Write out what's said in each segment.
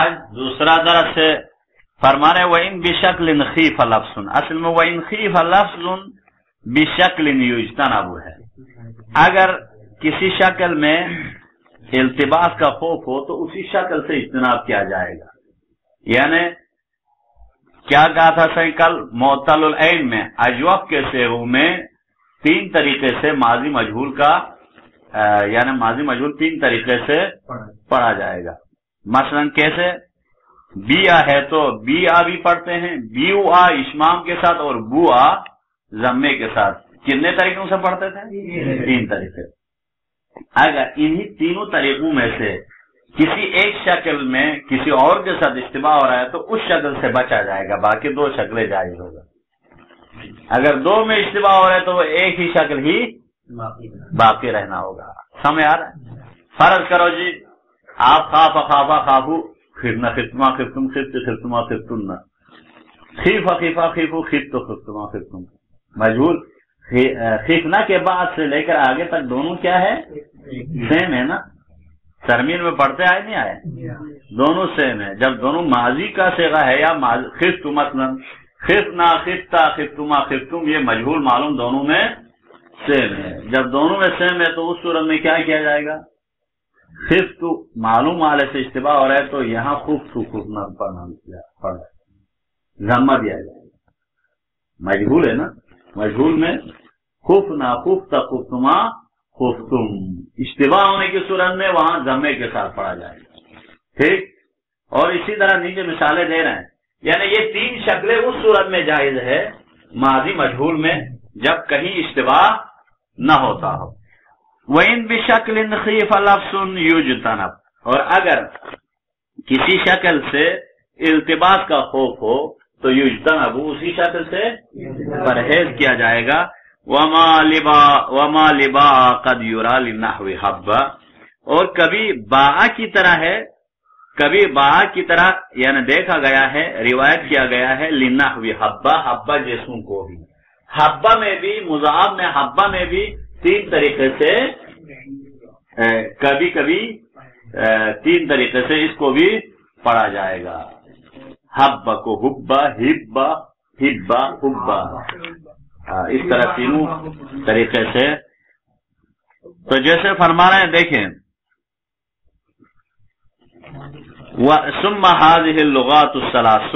آج دوسرا درس ہے، فرما رہے وَإِن بِشَكْلٍ خِيفَ لَفْظٌ، اصل میں وَإِن خِيفَ لَفْظٌ بِشَكْلٍ يُجْتَنَبُ ہے، اگر کسی شکل میں التباس کا خوف ہو تو اسی شکل سے اجتناب کیا جائے گا. یعنی کیا کہا تھا صحیح کل معطل العین میں اجوف کے صیغوں میں تین طریقے سے ماضی مجہول کا یعنی ماضی مجہول تین طریقے سے پڑھا جائے گا. مثلا کیسے؟ بی آ ہے تو بی آ بھی پڑھتے ہیں، بیو آ اشمام کے ساتھ اور بو آ ضمے کے ساتھ. کتنے طریقوں سے پڑھتے تھے؟ تین طریقے. اگر انہی تینوں طریقوں میں سے کسی ایک شکل میں کسی اور کے ساتھ اشتباہ ہو رہا ہے تو اس شکل سے بچا جائے گا، باقی دو شکلیں جائز ہوگا. اگر دو میں اشتباہ ہو رہا ہے تو وہ ایک ہی شکل ہی باقی رہنا ہوگا. سمجھ آ رہا ہے؟ فرض کرو جی آپ خافا خافا خافو خفنا خفتما خفتم خفت خفتما خفتن، خیفا خیفا خیفو خفت خفتما خفتم. مجہول خفنا کے بعد سے لے کر آگے تک دونوں کیا ہے؟ سیم ہے نا. ترمیم میں پڑھتے آئے نہیں آئے؟ دونوں سیم ہے. جب دونوں ماضی کا صیغہ ہے یا خفت مثلا خفنا خفتا خفتما خفتم، یہ مجہول معلوم دونوں میں سیم ہے. جب دونوں میں سیم ہے تو اس صورت میں کیا کیا جائے گا؟ خفت معلوم والے سے اشتباہ ہو رہا ہے تو یہاں خفت خفنا پڑھنا ضمہ دیا جائے گا. مجہول ہے نا، مجہول میں خفنا خفتا خفتما خفتم، اشتباہ ہونے کی صورت میں وہاں ضمے کے ساتھ پڑھا جائے گا. ٹھیک. اور اسی طرح نیچے مثالیں دے رہے ہیں، یعنی یہ تین شکلیں اس صورت میں جائز ہے ماضی مجہول میں جب کہیں اشتباہ نہ ہوتا ہو. وَإِن بِشَكْلٍ خِيفَ لَفْظٌ يُجْتَنَبُ، اور اگر کسی شکل سے التباس کا خوف ہو تو یجتنب، اسی شکل سے پرہیز کیا جائے گا. وَمَا لِبَا قَدْ يُرَى لِلنَّحْوِ حَبَّ، اور کبھی باء کی طرح ہے، کبھی باء کی طرح یعنی دیکھا گیا ہے، روایت کیا گیا ہے لِلنَّحْوِ حَبَّ، حبہ جسم کو بھی. حبہ میں بھی مضاعف میں حبہ میں بھی تین طریقے سے کبھی کبھی تین طریقے سے اس کو بھی پڑھا جائے گا. حبہ کو حبہ، ہبہ ہبہ حبہ، اس طرح تینوں طریقے سے. تو جیسے فرما رہے ہیں دیکھیں ثم هذه اللغات الثلاث،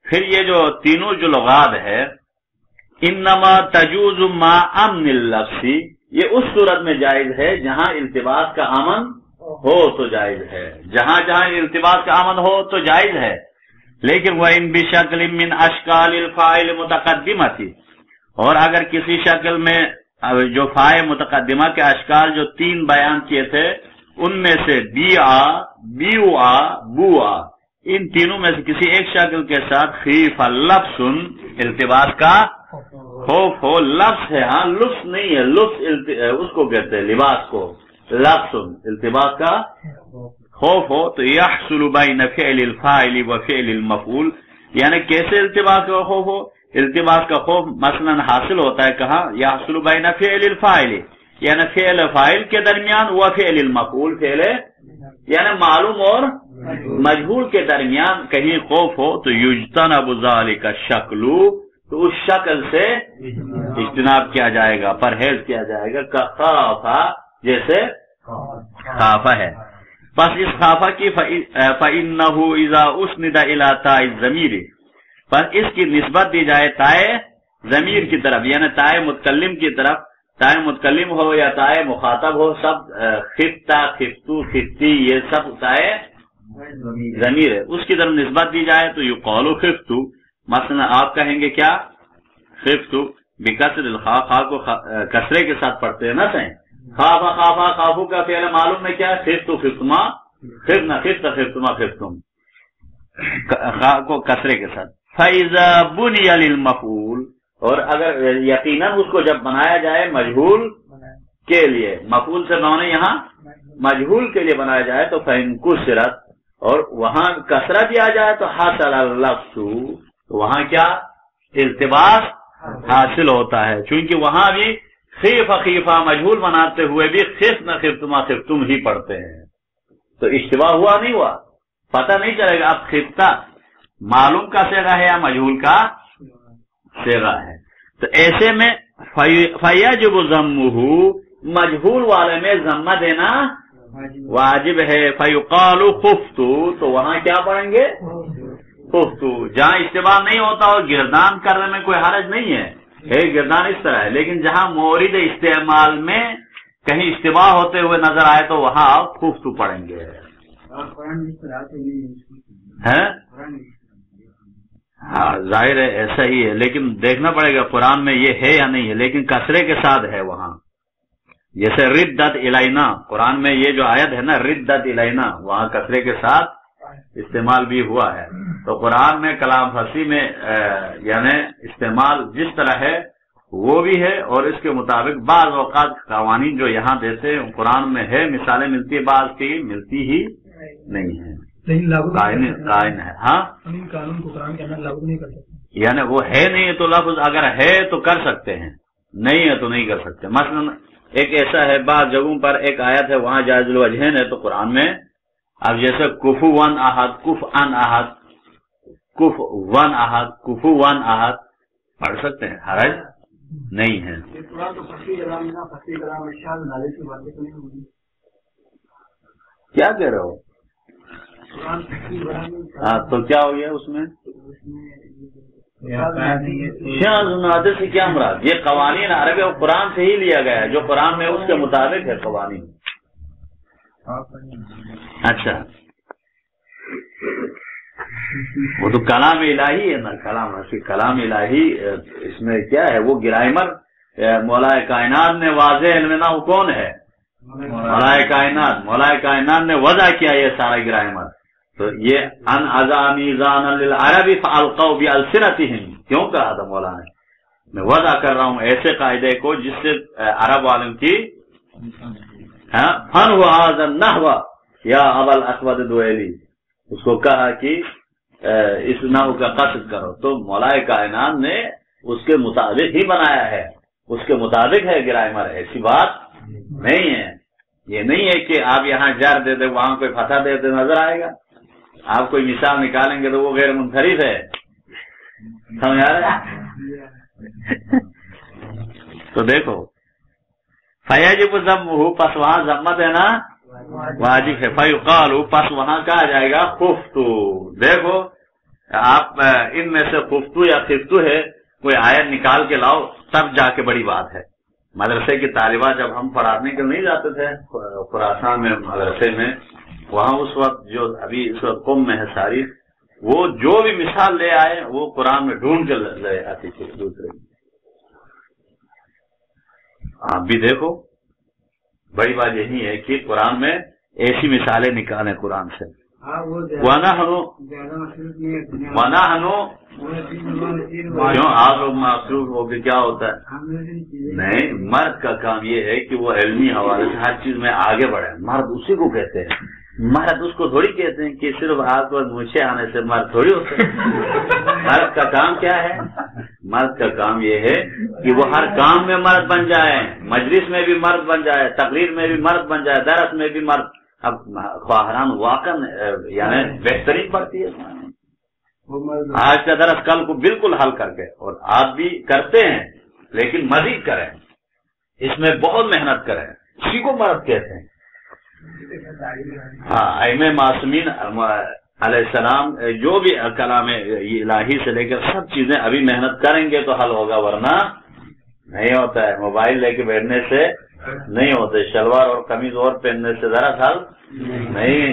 پھر یہ جو تینوں جو لغات ہے انما تجوز ما امن اللفظ، یہ اس صورت میں جائز ہے جہاں التباس کا امن ہو تو جائز ہے، جہاں جہاں التباس کا امن ہو تو جائز ہے. لیکن وَإِن بِشَكْلٍ مِّنْ أَشْكَالِ الْفَاعِلِ مُتَقَدِّمَةِ، اور اگر کسی شکل میں جو فاعل متقدمہ کے اشکال جو تین بیان کیے تھے ان میں سے بی آ، بیو آ، بو آ، ان تینوں میں سے کسی ایک شکل کے ساتھ خیف لفظ التباس کا خوف ہو. لفظ ہے، ہاں لفظ نہیں ہے، لفظ اس کو کہتے ہیں لباس کو، لفظ التباس کا خوف ہو تو یحصل بین فعل الفاعل و فعل المفعول، یعنی کیسے التباس کا خوف ہو؟ التباس کا خوف مثلا حاصل ہوتا ہے کہاں؟ یحصل بین فعل الفاعل، یعنی فعل فاعل کے درمیان، و فعل المفعول، فعل یعنی معلوم اور مجہول کے درمیان کہیں خوف ہو تو یجتنب ذالک الشکل، تو اس شکل سے اجتناب کیا جائے گا، پرہیز کیا جائے گا. کا خافا، جیسے خافا ہے. بس اس خافا کی فَإِنَّهُ إِذَا أُسْنِدَ إِلَىٰ تَاءِ الضَّمِيرِ، پر اس کی نسبت دی جائے تائے ضمیر کی طرف، یعنی تائے متکلم کی طرف، تائے متکلم ہو یا تائے مخاطب ہو، سب خفتا خفتو خفتی یہ سب تائے ضمیر ہے، اس کی طرف نسبت دی جائے تو یقال خفتو. مثلا آپ کہیں گے کیا؟ خفتو بکسر الخاء، خاء کو کسرے کے ساتھ پڑھتے ہیں نا صحیح. خافا خافا خافو کا فعل معلوم ہے کیا؟ خفتو خفتما خفنا خفتا خفتما خفتم، خاء کو کسرے کے ساتھ. فَإِذَا بُنِيَ لِلْمَفْعُولِ، اور اگر یقیناً اس کو جب بنایا جائے مجہول کے لیے، مفعول سے بنانے یہاں مجہول کے لیے بنایا جائے تو فَإِن كُسِرَتْ، اور وہاں کسرہ بھی آ جائے تو حاصل اللفظ، تو وہاں کیا التباس حاصل ہوتا ہے، چونکہ وہاں بھی خیف خیفہ مجہول بناتے ہوئے بھی خفنا خفتما خفتم ہی پڑھتے ہیں، تو اشتباہ ہوا نہیں ہوا؟ پتہ نہیں چلے گا اب خطہ معلوم کا صیغہ ہے یا مجہول کا صیغہ ہے. تو ایسے میں فیجب ضمہ، مجہول والے میں ضمہ دینا واجب ہے. فیقال خفت، تو وہاں کیا پڑھیں گے؟ خفت. جہاں اشتباہ نہیں ہوتا اور گردان کرنے میں کوئی حرج نہیں ہے، گردان اس طرح ہے، لیکن جہاں مورد استعمال میں کہیں اشتباہ ہوتے ہوئے نظر آئے تو وہاں آپ خفت پڑھیں گے. ہاں ظاہر ہے ایسا ہی ہے، لیکن دیکھنا پڑے گا قرآن میں یہ ہے یا نہیں ہے، لیکن کسرے کے ساتھ ہے وہاں. جیسے ردت الینا، قرآن میں یہ جو آیت ہے نا ردت الینا، وہاں کسرے کے ساتھ استعمال بھی ہوا ہے. تو قرآن میں کلام فصیح میں یعنی استعمال جس طرح ہے وہ بھی ہے، اور اس کے مطابق بعض اوقات قوانین جو یہاں دیتے ہیں قرآن میں ہے، مثالیں ملتی ہے، بعض کی ملتی ہی نہیں ہے، قائم ہے. ہاں قانون کو قرآن کے اندر لاگو نہیں کر سکتے، یعنی وہ ہے نہیں تو لفظ اگر ہے تو کر سکتے ہیں، نہیں ہے تو نہیں کر سکتے. مثلا ایک ایسا ہے بعض جگہوں پر ایک آیت ہے وہاں جائز الوجہین ہے، تو قرآن میں اب جیسے کفو ون احد، کف ان احد، کف ون احد، کفو ون احد پڑھ سکتے ہیں، حرج نہیں ہے. کیا کہہ رہے ہو؟ ہاں تو کیا ہو گیا اس میں؟ شاذ نادر سے کیا مراد؟ یہ قوانین عربی اور قرآن سے ہی لیا گیا ہے، جو قرآن میں اس کے مطابق ہے قوانین. اچھا وہ تو کلام الہی ہے نا، کلام الہی. اس میں کیا ہے؟ وہ گرائمر مولا کائنات نے واضح علم نہ وہ کون ہے؟ مولا کائنات نے وضع کیا یہ سارا گرائمر. تو یہ ان ازامیزان للعربی فالقوا بالسنتهم کیوں کہا تھا مولا نے؟ میں وضع کر رہا ہوں ایسے قاعدے کو جس سے عرب والوں کی فن ہوا النحو یا ابا الاسود دویلی، اس کو کہا کہ اس نحو کا قصد کرو. تو مولا کائنات نے اس کے مطابق ہی بنایا ہے، اس کے مطابق ہے گرامر، ایسی بات نہیں ہے. یہ نہیں ہے کہ آپ یہاں جر دے دے وہاں کوئی فتح دے دے نظر آئے گا. آپ کوئی مثال نکالیں گے تو وہ غیر منفرد ہے، سمجھ آ رہا ہے؟ تو دیکھو فیجب ضمہ، پس وہاں ضمہ دینا واجب ہے. فیقال، پس وہاں کہا جائے گا خفتو. دیکھو آپ ان میں سے خفتو یا خفتو ہے کوئی آیت نکال کے لاؤ تب جا کے بڑی بات ہے. مدرسے کی طالبات جب ہم پڑھانے کے نہیں جاتے تھے خراسان میں مدرسے میں، وہاں اس وقت جو ابھی اس وقت قم میں ہے ساری، وہ جو بھی مثال لے آئے وہ قرآن میں ڈھونڈ کے لے آتی تھی دوسرے. آپ بھی دیکھو بڑی بات یہی ہے کہ قرآن میں ایسی مثالیں نکالیں قرآن سے. کیوں آپ لوگ مصروف ہو کے کیا ہوتا ہے؟ نہیں، مرد کا کام یہ ہے کہ وہ علمی حوالے سے ہر چیز میں آگے بڑھے. مرد اسی کو کہتے ہیں، مرد اس کو تھوڑی کہتے ہیں کہ صرف ہاتھ پر مونچھے آنے سے مرد تھوڑی ہوتے ہیں. مرد کا کام کیا ہے؟ مرد کا کام یہ ہے کہ وہ ہر کام میں مرد بن جائے، مجلس میں بھی مرد بن جائے، تقریر میں بھی مرد بن جائے، درس میں بھی مرد. اب خواہران واقع یعنی بہترین پڑتی ہے. آج کا درس کل کو بالکل حل کر کے، اور آپ بھی کرتے ہیں لیکن مزید کریں، اس میں بہت محنت کریں، اسی کو مرد کہتے ہیں. ہاں ائمہ معصومین علیہ السلام جو بھی کلام الہی سے لے کر سب چیزیں ابھی محنت کریں گے تو حل ہوگا، ورنہ نہیں ہوتا ہے. موبائل لے کے بیٹھنے سے نہیں ہوتے، شلوار اور قمیض اور پہننے سے ذرا حل نہیں.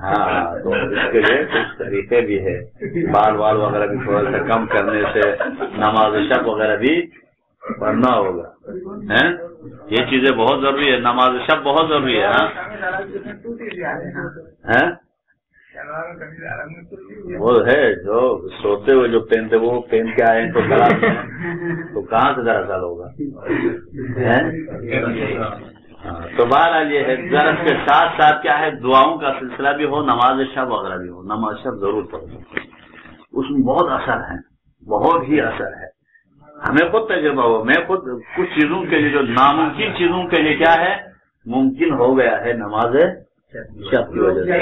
ہاں تو اس کے لیے کچھ طریقے بھی ہے، بال وغیرہ بھی تھوڑا سا کم کرنے سے، نماز شب وغیرہ بھی پڑھنا ہوگا. یہ چیزیں بہت ضروری ہے، نماز شب بہت ضروری ہے. وہ ہے جو سوتے ہوئے جو پہنتے وہ پہن کے آئے تو کلاس میں تو کہاں سے دراصل ہوگا. تو بہرحال یہ ہے درس کے ساتھ ساتھ کیا ہے دعاؤں کا سلسلہ بھی ہو، نماز شب وغیرہ بھی ہو. نماز شب ضرور پڑھو، اس میں بہت اثر ہے، بہت ہی اثر ہے. ہمیں خود تجربہ ہو، میں خود کچھ چیزوں کے لیے جو ناممکن چیزوں کے لیے کیا ہے ممکن ہو گیا ہے نماز شک کی وجہ سے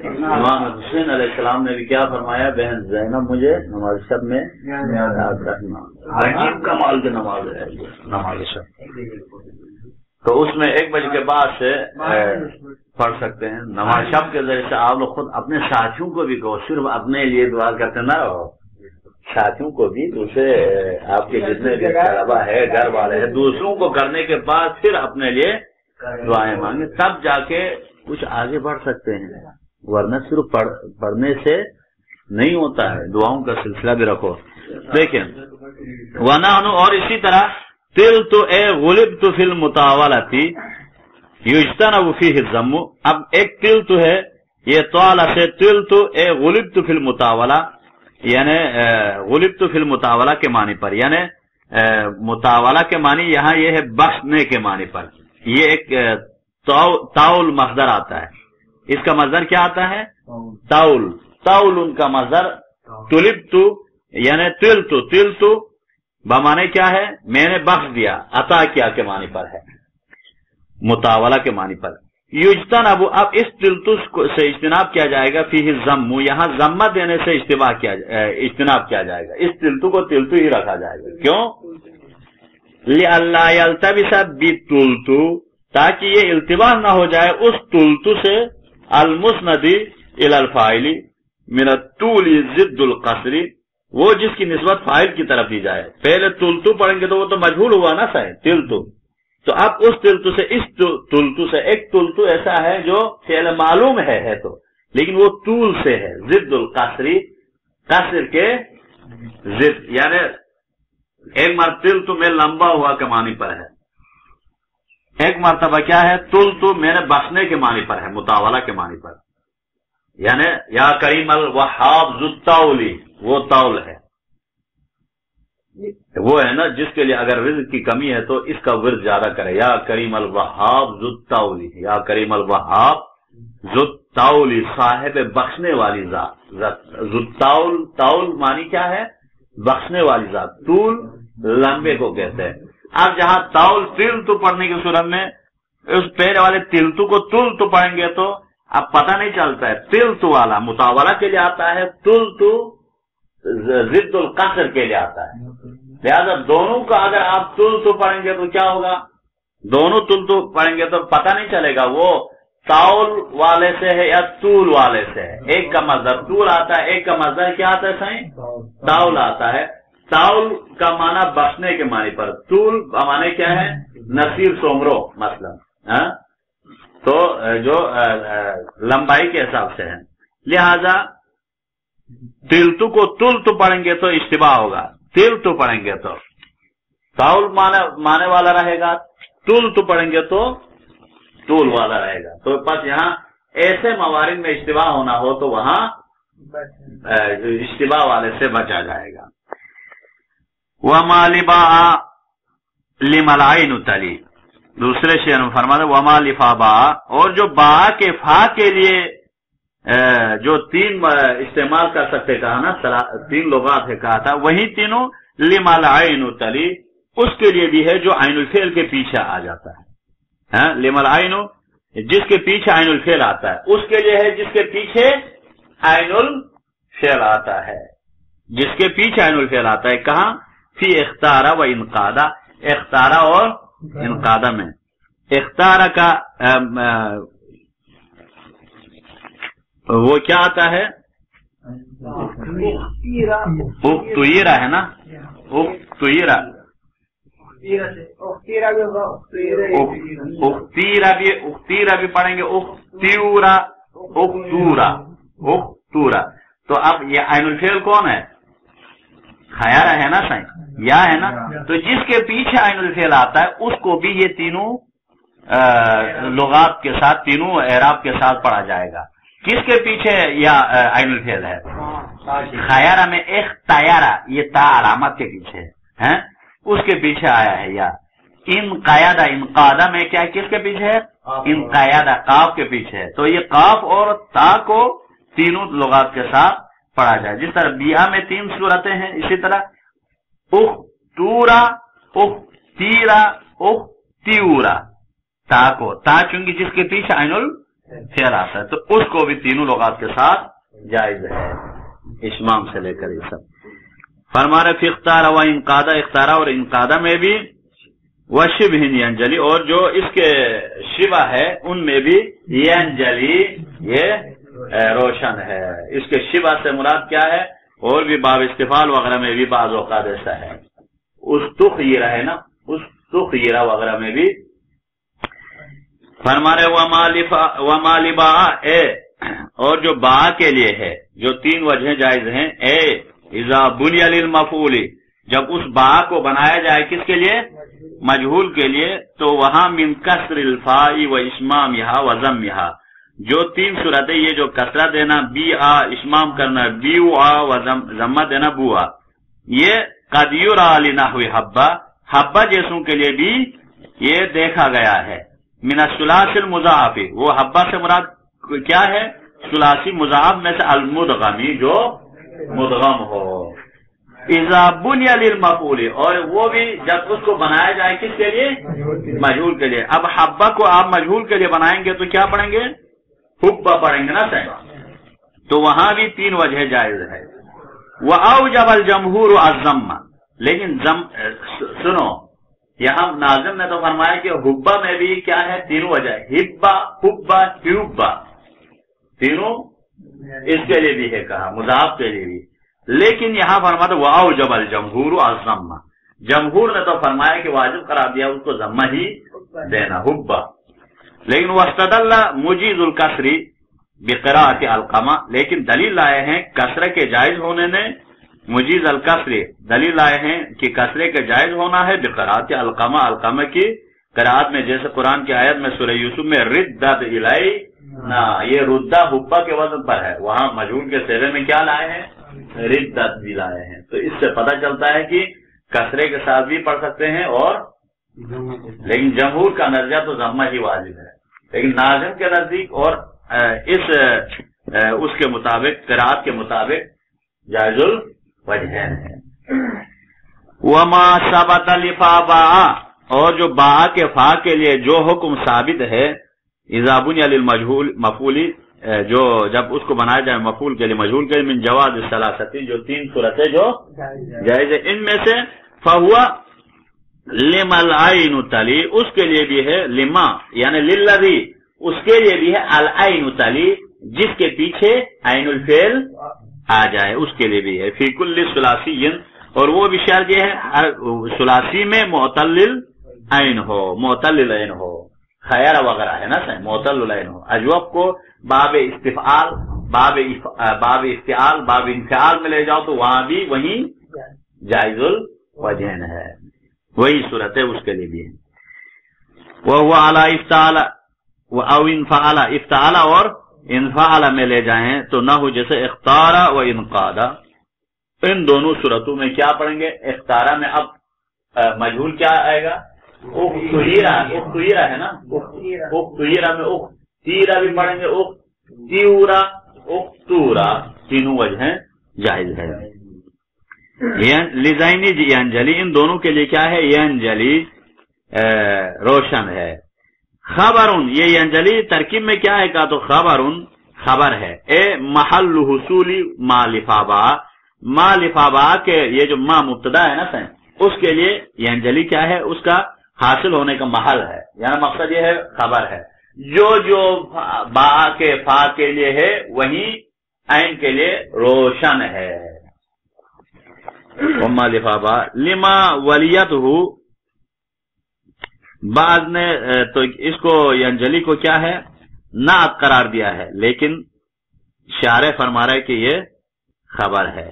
امام حسین علیہ السلام نے بھی کیا فرمایا، بہن زینب مجھے نماز شب میں یاد رکھنا. عجیب کمال کی نماز ہے نماز شب. تو اس میں 1 بجے کے بعد سے پڑھ سکتے ہیں. نماز شب کے ذریعے سے آپ لوگ خود اپنے ساتھیوں کو بھی کہو، صرف اپنے لیے دعا کرتے نہ رہو، ساتھیوں کو بھی، دوسرے آپ کے جتنے بھی طلبا ہے، گھر والے ہیں، دوسروں کو کرنے کے بعد پھر اپنے لیے دعائیں مانگے، تب جا کے کچھ آگے بڑھ سکتے ہیں. ورنہ صرف پڑھنے سے نہیں ہوتا ہے، دعاؤں کا سلسلہ بھی رکھو. دیکھیں وَنَحْنُ، اور اسی طرح تِلْتُ اے غُلِبْتُ فِي الْمُطَاوَلَةِ يُجْتَنَبُ فِيهِ الذَّمُّ. اب ایک تِلْتُ ہے، یہ طوالہ سے تِلْتُ اے غُلِبْتُ فِي الْمُطَاوَلَةِ، یعنی غُلِبْتُ فِي الْمُطَاوَلَةِ کے معنی پر، یعنی مطاولہ کے معنی یہاں یہ ہے بخشنے کے معنی پر. یہ ایک تاول مصدر آتا ہے، اس کا مصدر کیا آتا ہے؟ تاول. تاول ان کا مصدر تلبتو یعنی تلتو بمانے کیا ہے؟ میں نے بخش دیا، عطا کیا کے معنی پر ہے، مطاولہ کے معنی پر. یجتنب، اب اس تلتو سے اجتناب کیا جائے گا، فیہ الذم، یہاں ذمہ دینے سے اجتناب کیا جائے گا. اس تلتو کو تلتو ہی رکھا جائے گا. کیوں؟ لئلا یلتبس بالتلتو، تاکہ یہ التباس نہ ہو جائے اس تلتو سے، المسند الی الفاعل من الطول ضد القصر، وہ جس کی نسبت فاعل کی طرف دی جائے. پہلے تلتو پڑھیں گے تو وہ تو مجہول ہوا نا صحیح تلتو. تو اب اس تلتو سے اس تلتو سے، ایک تلتو ایسا ہے جو فعل معلوم ہے تو، لیکن وہ طول سے ہے، ضد القصری، قصر کے ضد، یعنی ایک مرتبہ تلتو میں لمبا ہوا کے معنی پر ہے، ایک مرتبہ کیا ہے؟ تلتو میں نے بخشنے کے معنی پر ہے، مطاولہ کے معنی پر. یعنی یا کریم الوہاب ذو الطول، وہ طول ہے، وہ ہے نا جس کے لیے اگر رزق کی کمی ہے تو اس کا ورد زیادہ کرے. یا کریم الوہاب ذو الطول، یا کریم الوہاب ذو الطول، صاحب بخشنے والی ذات. ذو الطول، طول معنی کیا ہے؟ بخشنے والی ذات. طول لمبے کو کہتے ہیں. اب جہاں طول تلتو پڑھنے کی صورت میں اس پہلے والے تلتو کو تلتو پڑھیں گے تو اب پتہ نہیں چلتا ہے. تلتو والا مطاولہ کے لیے آتا ہے، تلتو ضد القصر کے لیے آتا ہے. لہذا دونوں کا اگر آپ تلتو پڑھیں گے تو کیا ہوگا؟ دونوں تلتو پڑھیں گے تو پتہ نہیں چلے گا وہ طول والے سے ہے یا طول والے سے ہے. ایک کا مصدر طول آتا ہے، ایک کا مصدر کیا آتا ہے صحیح؟ طول آتا ہے. طول کا معنی بخشنے کے معنی پر، طول کا معنی کیا ہے؟ نصیر سومرو مثلا، تو جو لمبائی کے حساب سے ہے. لہذا تلتو کو تلتو پڑھیں گے تو اشتباہ ہوگا، تلتو پڑھیں گے تو طول معنی والا رہے گا، تلتو پڑھیں گے تو طول والا رہے گا. تو بس یہاں ایسے موارد میں اشتباہ ہونا ہو تو وہاں اشتباہ والے سے بچا جائے گا. وَمَا لِبَاءَ لِمَلْعَيْنُ تَلِي، دوسرے شعر میں فرماتے ہیں وَمَا لِفَابَا، اور جو با کے فا کے لیے جو 3 استعمال کر سکتے کہا نا، 3 لغات ہے کہا تھا، وہی تینوں لِمَلْعَيْنُ تَلِي اس کے لیے بھی ہے جو عین الفعل کے پیچھے آ جاتا ہے. لِمَلْعَيْنُ جس کے پیچھے عین الفعل آتا ہے، اس کے لیے ہے جس کے پیچھے عین الفعل آتا ہے، جس کے پیچھے عین الفعل آتا ہے. کہاں؟ فی اختارہ و انقادہ، اختارہ اور انقادہ میں. اختارہ کا وہ کیا آتا ہے؟ اختیرہ ہے نا، اختیرہ بھی پڑھیں گے، اختورا. تو اب یہ عین الفعل کون ہے؟ خیارہ ہے نا صحیح، یا ہے نا. تو جس کے پیچھے عین الفعل آتا ہے اس کو بھی یہ تینوں لغات کے ساتھ، تینوں اعراب کے ساتھ پڑھا جائے گا. کس کے پیچھے یا عین الفعل ہے؟ خیارہ میں اختیارہ، یہ تا علامت کے پیچھے ہے، اس کے پیچھے آیا ہے. یا انقیادہ، انقادہ میں کیا کس کے پیچھے ہے؟ انقیادہ، قاف کے پیچھے ہے. تو یہ قاف اور تا کو تینوں لغات کے ساتھ پڑھا جائے. جس طرح بیاہ میں 3 صورتیں ہیں، اسی طرح اختورا، اختیرا، اختیورا. تا کو تا چونگی جس کے پیچھے عین فعل آتا ہے تو اس کو بھی تینوں لغات کے ساتھ جائز ہے، اشمام سے لے کر یہ سب۔ فرما رہے فی اختارا و انقادہ، اختارا اور انقادہ میں بھی، وشبہ ینجلی، اور جو اس کے شبہ ہے ان میں بھی ینجلی، یہ روشن ہے۔ اس کے شبہ سے مراد کیا ہے؟ اور بھی باب استفال وغیرہ میں بھی بعض اوقات ایسا ہے، استخیرہ ہے نا، استخیرہ وغیرہ میں بھی۔ فرما رہے وما لبا، اور جو با کے لیے ہے، جو تین وجہیں جائز ہیں، اذا بنی للمفعول، جب اس با کو بنایا جائے کس کے لیے؟ مجہول کے لیے، تو وہاں من کسر الفاء و اشمامہا و ضمہا، جو تین صورتیں، یہ جو کسرہ دینا بی آ، اشمام کرنا بیو آ و ضمہ دینا بو آ، یہ قد یرا لنحو حبہ، حبہ جیسوں کے لیے بھی یہ دیکھا گیا ہے۔ من الثلاث المضاعف، وہ حبہ سے مراد کیا ہے؟ ثلاثی مضاعف میں سے المدغمی، جو مدغم ہو۔ اذا بنی للمفعول، اور وہ بھی جب اس کو بنایا جائے کس کے لیے؟ مجہول کے لیے۔ اب حبہ کو آپ مجہول کے لیے بنائیں گے تو کیا پڑھیں گے؟ حبہ پڑھیں گے نا سر، تو وہاں بھی تین وجہ جائز ہے۔ وأوجب الجمہور الضمہ، لیکن سنو، یہاں ناظم نے تو فرمایا کہ حبہ میں بھی کیا ہے؟ تینوں وجہ، ہبہ، حبہ، حبہ، تینوں اس کے لیے بھی ہے کہا، مضاف کے لیے بھی۔ لیکن یہاں فرمایا تو وأوجب الجمہور الضمہ، جمہور نے تو فرمایا کہ واجب قرار دیا اس کو ضمہ ہی دینا، حبہ۔ لیکن واستدل مجیز الکسر بقراءۃ علقمہ، لیکن دلیل لائے ہیں کسرے کے جائز ہونے نے، مجیز الکسر دلیل لائے ہیں کہ کسرے کے جائز ہونا ہے بقراءۃ علقمہ، علقمہ کی قراءت میں، جیسے قرآن کی آیت میں سورہ یوسف میں ردت الینا، یہ ردہ حبہ کے وزن پر ہے، وہاں مجہول کے صیغے میں کیا لائے ہیں؟ ردت بھی لائے ہیں۔ تو اس سے پتہ چلتا ہے کہ کسرے کے ساتھ بھی پڑھ سکتے ہیں، اور لیکن جمہور کا نظریہ تو ضمہ ہی واجب ہے، لیکن ناظم کے نزدیک اور اس کے مطابق، قراءت کے مطابق جائز الوجہین ہے۔ وما ثبت لفا با، اور جو با کے فا کے لیے جو حکم ثابت ہے، اذا بنی للمجہول مفعول، جو جب اس کو بنایا جائے مفعول کے لیے مجہول کے لیے، من جواز الثلاثۃ، جو تین صورتیں جو جائز ہے، ان میں سے فہوا لما العین تلی، اس کے لیے بھی ہے، لما یعنی للذی، اس کے لیے بھی ہے العین تلی، جس کے پیچھے عین الفعل آ جائے، اس کے لیے بھی ہے، فی کل ثلاثی، اور وہ بھی شرط یہ ہے ثلاثی میں معتل العین ہو، معتل العین ہو، خیر وغیرہ ہے نا سر، معتل العین ہو۔ اجوب کو باب استفعال، باب افتعال، باب انفعال میں لے جاؤ تو وہاں بھی وہی جائز الوجہین ہے، وہی صورت ہے، اس کے لیے بھی ہے۔ وہ اعلی افتعال او انفعال، افتعال اور انفعال میں لے جائیں تو نہ ہو، جیسے اختارا و انقادہ، ان دونوں صورتوں میں کیا پڑھیں گے؟ اختارا میں اب مجہول کیا آئے گا؟ اختیرا، اختیرا ہے نا، اختیرا میں اختیرا بھی پڑھیں گے، اختیورا، اختورا، تینوں وجہیں جائز ہے۔ لزینی ینجلی، ان دونوں کے لیے کیا ہے؟ ینجلی روشن ہے۔ خبرن، یہ ینجلی ترکیب میں کیا ہے؟ کہا تو خبرن خبر ہے، محل حصول ما لفابا، ما لفابا کے یہ جو ما مبتدا ہے نا سر، اس کے لیے ینجلی کیا ہے؟ اس کا حاصل ہونے کا محل ہے، یعنی مقصد یہ ہے خبر ہے، جو با کے فا کے لیے ہے وہی عین کے لیے روشن ہے۔ وما لفابا لما ولیت ہو، بعض نے تو اس کو ینجلی کو کیا ہے؟ نعت قرار دیا ہے، لیکن شارح فرما رہا ہے کہ یہ خبر ہے،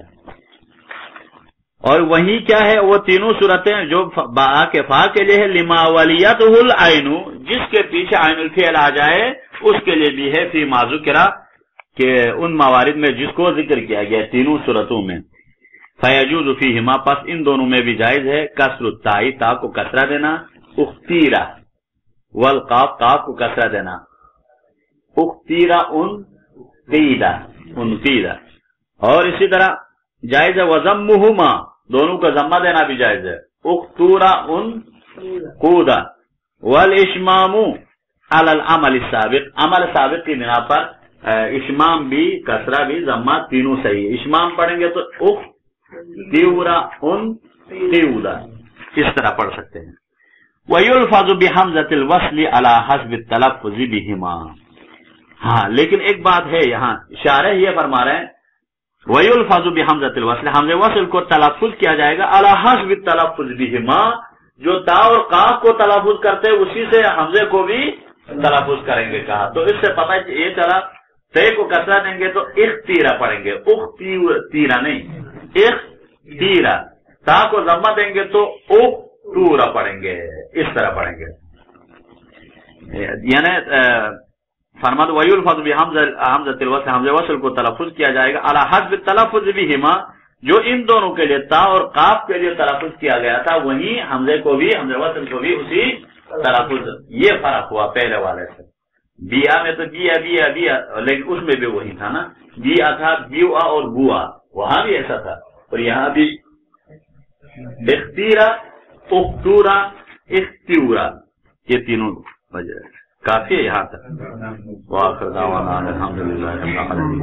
اور وہی کیا ہے؟ وہ تینوں صورتیں جو با کے فا کے لیے ہے، لما ولیتہ العین، جس کے پیچھے عین الفعل آ جائے اس کے لیے بھی ہے، فی ما ذکر، کہ ان موارد میں جس کو ذکر کیا گیا تینوں صورتوں میں، فیجوز فیہما، پس ان دونوں میں بھی جائز ہے، کسر التاء، تا کو کسرہ دینا، اختیرہ، والقاف، قاف کو کسرہ دینا، اختیرہ انقیدہ، انقیدہ، اور اسی طرح جائز ہے وضمہما، دونوں کا ضمہ دینا بھی جائز ہے، اختورہ انقودہ، والاشمام، علی العمل السابق، عمل سابق کی بنا پر اشمام بھی کسرہ بھی ضمہ تینوں صحیح ہے. اشمام پڑھیں گے تو اخ تیورا ان تیودا اس طرح پڑھ سکتے ہیں. وَيُلْفَظُ بِحَمْزَةِ الْوَصْلِ عَلَى حَسْبِ التَّلَفُّظِ بِهِمَا. ہاں لیکن ایک بات ہے یہاں شارح یہ فرما رہے ہیں وَيُلْفَظُ بِحَمْزَةِ الْوَصْلِ، حمزہ وصل کو تلفظ کیا جائے گا عَلَى حَسْبِ التَّلَفُّظِ بِهِمَا، جو تا اور قاف کو تلفظ کرتے اسی سے حمزے کو بھی تلفظ کریں گے کہا. تو اس سے پتہ یہ چلا تے کو کسرہ دیں گے تو اختیرا پڑھیں گے، اختیرا نہیں اختیرا. تا کو ضمہ دیں گے تو اختورا پڑھیں گے، اس طرح پڑھیں گے. یعنی فرمایا وَيُلْفَظُ بِحَمْزَةِ الْوَصْلِ، حمزہ وصل کو تلفظ کیا جائے گا عَلَى حَسْبِ التَّلَفُّظِ بِهِمَا، جو ان دونوں کے لیے تا اور قاف کے لیے تلفظ کیا گیا تھا وہیں حمزے کو بھی حمزہ وصل کو بھی اسی تلفظ. یہ فرق ہوا پہلے والے سے. بیا میں تو بیا بیا بیا، لیکن اس میں بھی وہی تھا نا، بیا تھا بیوا اور بوا، وہاں بھی ایسا تھا اور یہاں بھی اختیرا اختورا اختیورا، یہ تینوں وجہ کافی ہے یہاں تک. وآخر دعوانا الحمدللہ رب العالمین.